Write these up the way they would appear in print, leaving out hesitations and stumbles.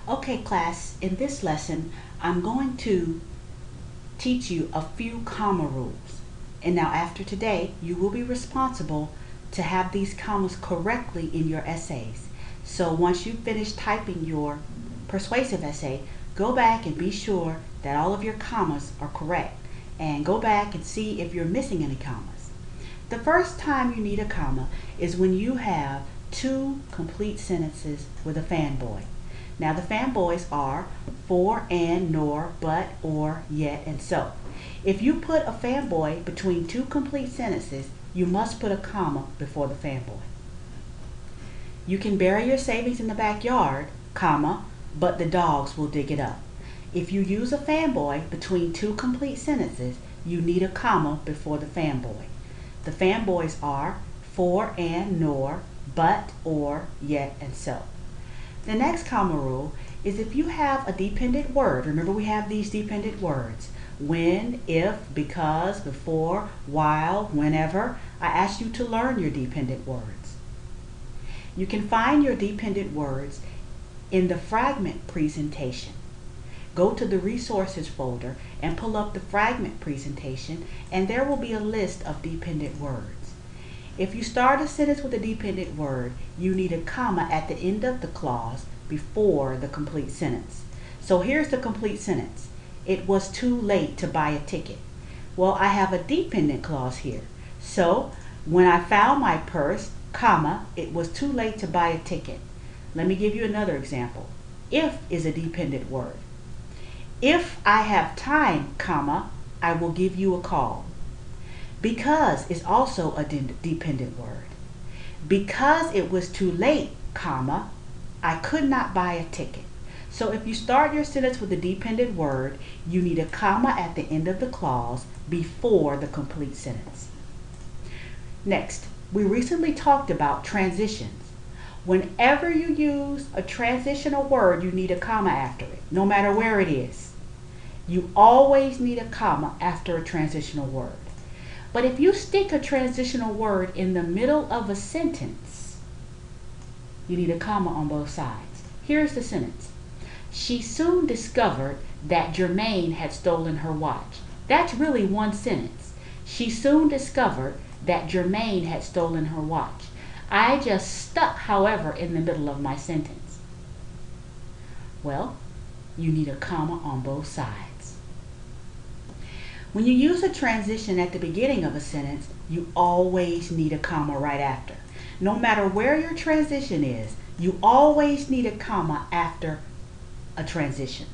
Okay, class, in this lesson, I'm going to teach you a few comma rules. And now after today, you will be responsible to have these commas correctly in your essays. So once you finish typing your persuasive essay, go back and be sure that all of your commas are correct. And go back and see if you're missing any commas. The first time you need a comma is when you have two complete sentences with a fanboy. Now the fanboys are for, and, nor, but, or, yet, and so. If you put a fanboy between two complete sentences, you must put a comma before the fanboy. You can bury your savings in the backyard, comma, but the dogs will dig it up. If you use a fanboy between two complete sentences, you need a comma before the fanboy. The fanboys are for, and, nor, but, or, yet, and so. The next comma rule is if you have a dependent word, remember we have these dependent words, when, if, because, before, while, whenever, I ask you to learn your dependent words. You can find your dependent words in the fragment presentation. Go to the resources folder and pull up the fragment presentation, and there will be a list of dependent words. If you start a sentence with a dependent word, you need a comma at the end of the clause before the complete sentence. So here's the complete sentence. It was too late to buy a ticket. Well, I have a dependent clause here. So when I found my purse, comma, it was too late to buy a ticket. Let me give you another example. If is a dependent word. If I have time, comma, I will give you a call. Because is also a dependent word. Because it was too late, comma, I could not buy a ticket. So if you start your sentence with a dependent word, you need a comma at the end of the clause before the complete sentence. Next, we recently talked about transitions. Whenever you use a transitional word, you need a comma after it, no matter where it is. You always need a comma after a transitional word. But if you stick a transitional word in the middle of a sentence, you need a comma on both sides. Here's the sentence. She soon discovered that Jermaine had stolen her watch. That's really one sentence. She soon discovered that Jermaine had stolen her watch. I just stuck, however, in the middle of my sentence. Well, you need a comma on both sides. When you use a transition at the beginning of a sentence, you always need a comma right after. No matter where your transition is, you always need a comma after a transition.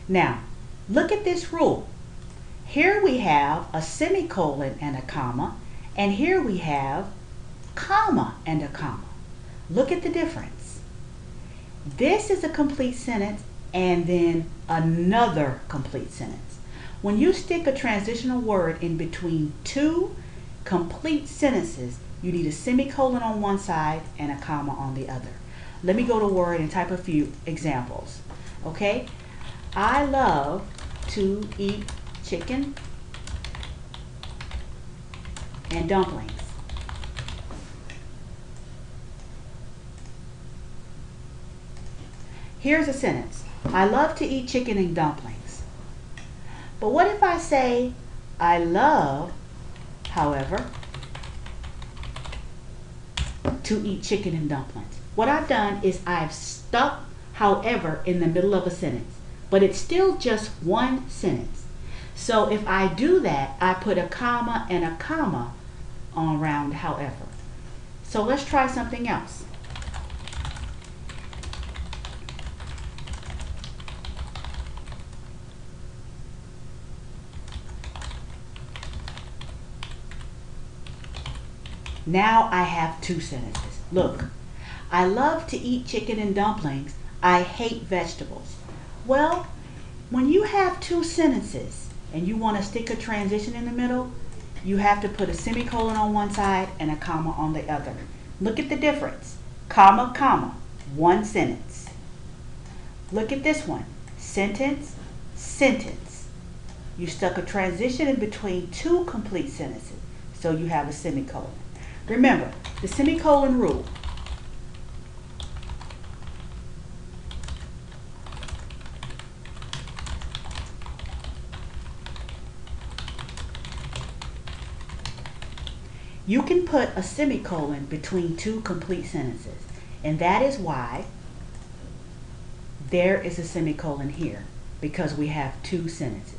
Now, look at this rule. Here we have a semicolon and a comma, and here we have comma and a comma. Look at the difference. This is a complete sentence and then another complete sentence. When you stick a transitional word in between two complete sentences, you need a semicolon on one side and a comma on the other. Let me go to Word and type a few examples. Okay? I love to eat chicken and dumplings. Here's a sentence. I love to eat chicken and dumplings. But what if I say, I love, however, to eat chicken and dumplings? What I've done is I've stuck, however, in the middle of a sentence, but it's still just one sentence. So if I do that, I put a comma and a comma on around however. So let's try something else. Now I have two sentences. Look, I love to eat chicken and dumplings. I hate vegetables. Well, when you have two sentences and you want to stick a transition in the middle, you have to put a semicolon on one side and a comma on the other. Look at the difference. Comma, comma, one sentence. Look at this one. Sentence, sentence. You stuck a transition in between two complete sentences, so you have a semicolon. Remember, the semicolon rule. You can put a semicolon between two complete sentences, and that is why there is a semicolon here, because we have two sentences.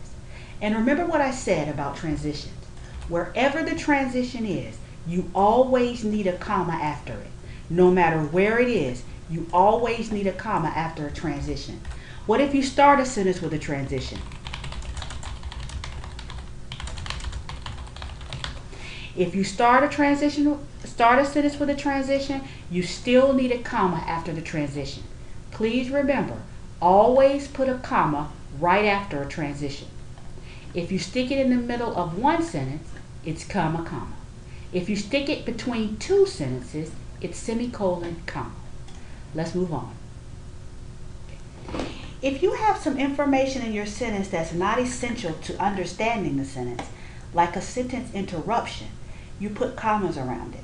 And remember what I said about transitions. Wherever the transition is, you always need a comma after it. No matter where it is, you always need a comma after a transition. What if you start a sentence with a transition? If you start a sentence with a transition, you still need a comma after the transition. Please remember, always put a comma right after a transition. If you stick it in the middle of one sentence, it's comma, comma. If you stick it between two sentences, it's semicolon, comma. Let's move on. If you have some information in your sentence that's not essential to understanding the sentence, like a sentence interruption, you put commas around it.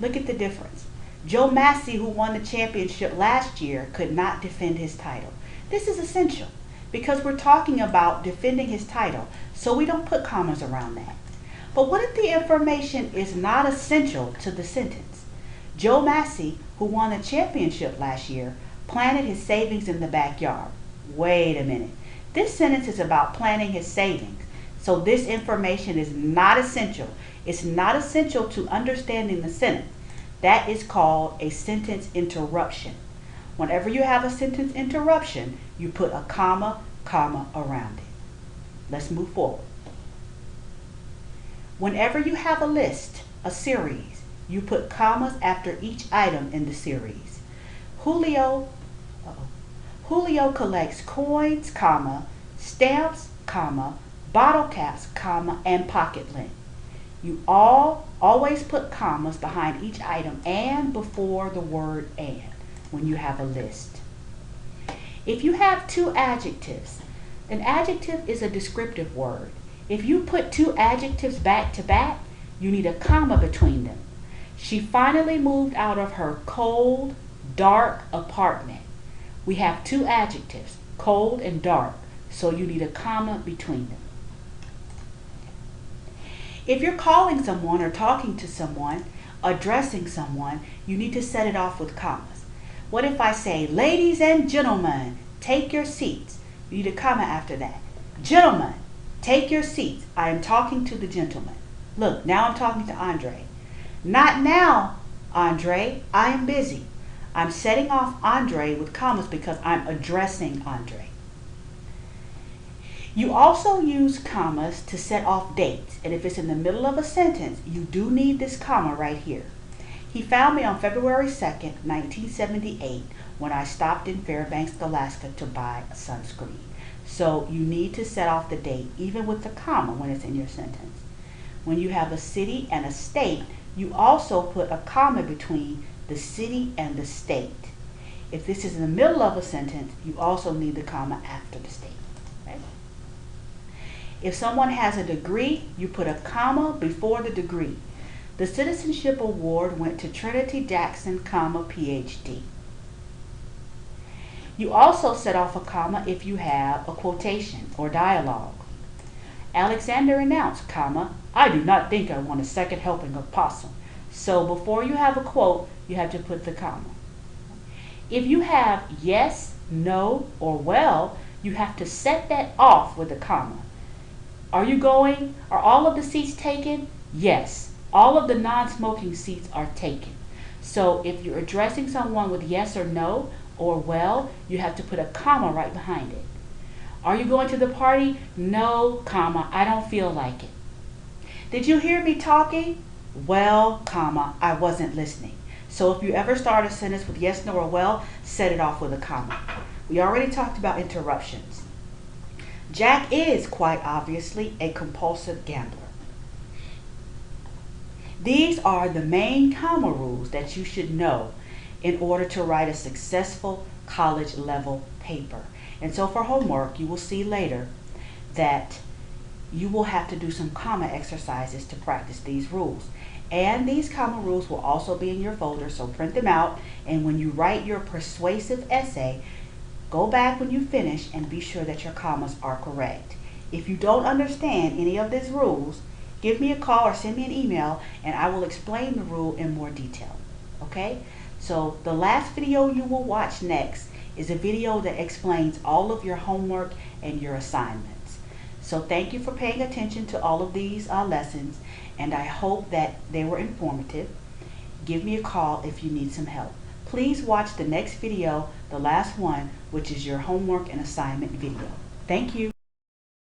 Look at the difference. Joe Massey, who won the championship last year, could not defend his title. This is essential because we're talking about defending his title, so we don't put commas around that. But what if the information is not essential to the sentence? Joe Massey, who won the championship last year, planted his savings in the backyard. Wait a minute. This sentence is about planting his savings, so this information is not essential. It's not essential to understanding the sentence. That is called a sentence interruption. Whenever you have a sentence interruption, you put a comma, comma around it. Let's move forward. Whenever you have a list, a series, you put commas after each item in the series. Julio collects coins, comma, stamps, comma, bottle caps, comma, and pocket lint. You always put commas behind each item and before the word and when you have a list. If you have two adjectives, an adjective is a descriptive word. If you put two adjectives back to back, you need a comma between them. She finally moved out of her cold, dark apartment. We have two adjectives, cold and dark, so you need a comma between them. If you're calling someone or talking to someone, addressing someone, you need to set it off with commas. What if I say, ladies and gentlemen, take your seats? You need a comma after that. Gentlemen, take your seats. I am talking to the gentleman. Look, now I'm talking to Andre. Not now, Andre. I am busy. I'm setting off Andre with commas because I'm addressing Andre. You also use commas to set off dates, and if it's in the middle of a sentence, you do need this comma right here. He found me on February 2nd, 1978, when I stopped in Fairbanks, Alaska to buy a sunscreen. So you need to set off the date, even with the comma when it's in your sentence. When you have a city and a state, you also put a comma between the city and the state. If this is in the middle of a sentence, you also need the comma after the state. Okay? If someone has a degree, you put a comma before the degree. The Citizenship Award went to Trinity Jackson, comma, PhD. You also set off a comma if you have a quotation or dialogue. Alexander announced, comma, I do not think I want a second helping of possum. So before you have a quote, you have to put the comma. If you have yes, no, or well, you have to set that off with a comma. Are you going? Are all of the seats taken? Yes. All of the non-smoking seats are taken. So if you're addressing someone with yes or no or well, you have to put a comma right behind it. Are you going to the party? No, comma, I don't feel like it. Did you hear me talking? Well, comma, I wasn't listening. So if you ever start a sentence with yes, no, or well, set it off with a comma. We already talked about interruptions. Jack is, quite obviously, a compulsive gambler. These are the main comma rules that you should know in order to write a successful college level paper. And so for homework, you will see later that you will have to do some comma exercises to practice these rules. And these comma rules will also be in your folder, so print them out. And when you write your persuasive essay, go back when you finish and be sure that your commas are correct. If you don't understand any of these rules, give me a call or send me an email and I will explain the rule in more detail. Okay? So the last video you will watch next is a video that explains all of your homework and your assignments. So thank you for paying attention to all of these lessons, and I hope that they were informative. Give me a call if you need some help. Please watch the next video, the last one, which is your homework and assignment video. Thank you.